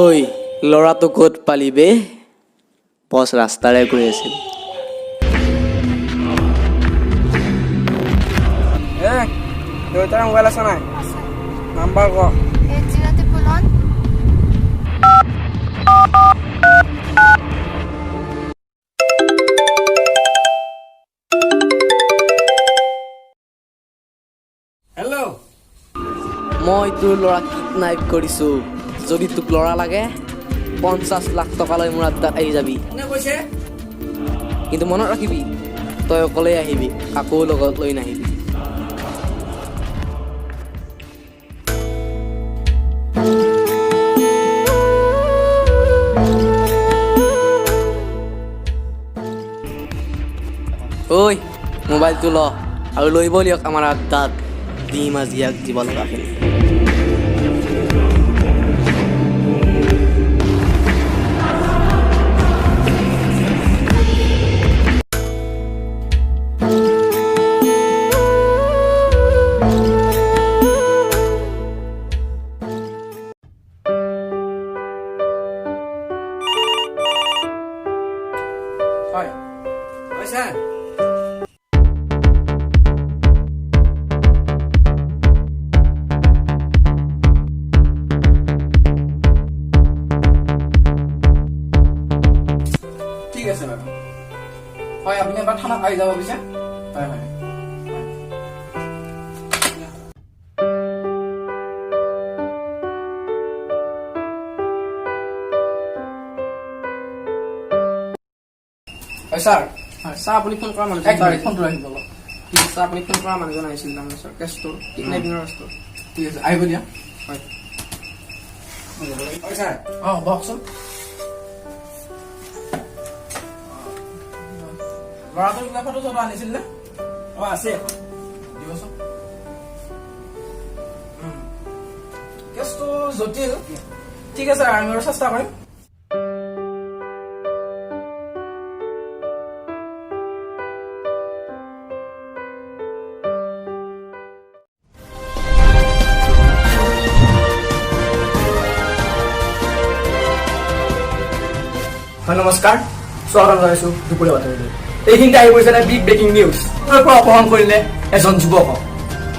ঐ ল'ৰাটো ক'ত পালি বে বছ ৰাস্তাৰে গৈ আছিল দেউতাৰ মোবাইল আছে নাই নাম্বাৰ ক হেল্ল' মই তোৰ ল'ৰা কিডনেপ কৰিছোঁ যদি তোক ল'ৰা লাগে 50 লাখ টকালৈ মোৰ আড্ডাত আহি যাবি কোনে কৈছে কিন্তু মনত ৰাখিবি তই অকলেই আহিবি কাকো লগত লৈ নাহিবি ঐ মোবাইলটো ল আৰু লৈ বলিয়ক আমাৰ আড্ডাত দিম আজি ইয়াক দিব লগাখিনি হয় কৈছে ঠিক আছে বাৰু হয় আপুনি এবাৰ থানাত আহি যাব পিছে হয় হয় ছাৰ ছাৰ আপুনি ফোন কৰা মানুহজন ফোনটো ৰাখি ল'ব ছাৰ আপুনি ফোন কৰা মানুহজন আহিছিল তাৰমানে ছাৰ কেছটো কিডনেপিঙৰ কেছটো ঠিক আছে আহিব দিয়া হয় হয় ছাৰ অঁ বকচোন ল'ৰাটোৰ কিবা ফটো চটো আনিছিল নে অঁ আছে এখন দিবচোন কেছটো জটিল ঠিক আছে আমি আৰু চেষ্টা কৰিম নমস্কাৰ স্বাগতম জনাইছোঁ দুপৰীয়া বাতৰিলৈ এইখিনিতে আহি পৰিছে এটা বিগ ব্ৰেকিং নিউজ পৰা অপহৰণ কৰিলে এজন যুৱকক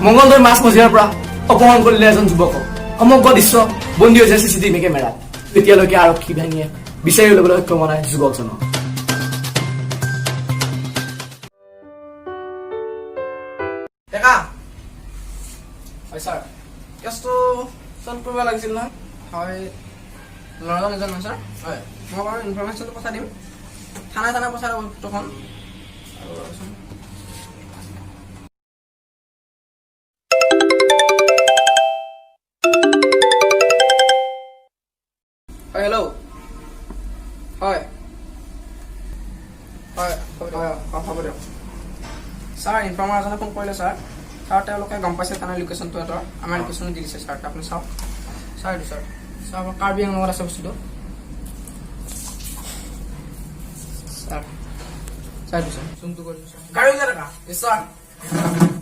মংগলদৈ মাছ মজিয়াৰ পৰা অপহৰণ কৰিলে এজন যুৱকক সমগ্ৰ দৃশ্য বন্দী হৈছে চিচিটিভি কেমেৰাত এতিয়ালৈকে আৰক্ষী বাহিনীয়ে বিচাৰি উলিয়াবলৈ সক্ষম হোৱা নাই যুৱকজনক ডেকা হয় ছাৰ কেছটো চল্ভ কৰিব লাগিছিল নহয় হয় ল'ৰাজন এজন নহয় ছাৰ হয় মই বাৰু ইনফৰমেশ্যনটো পঠাই দিম থানাই পঠাই দিব ফটোখন হয় হেল্ল' হয় হয় হ'ব দিয়ক ছাৰ ইনফৰ্মাৰ এজনে ফোন কৰিলে ছাৰ তেওঁলোকে গম পাইছে থানাৰ লোকেশ্যনটো এটা আমাৰ লোকেশ্যনটো দি দিছে ছাৰ আপুনি চাওক ছাৰ এইটো ছাৰ আমাৰ কাৰ্বি আংলঙত আছে বস্তুটো ছাৰ চাই দিছোঁ জুমটো কৰি দিছোঁ গাড়ী উলিয়াই থকা নিশ্চয়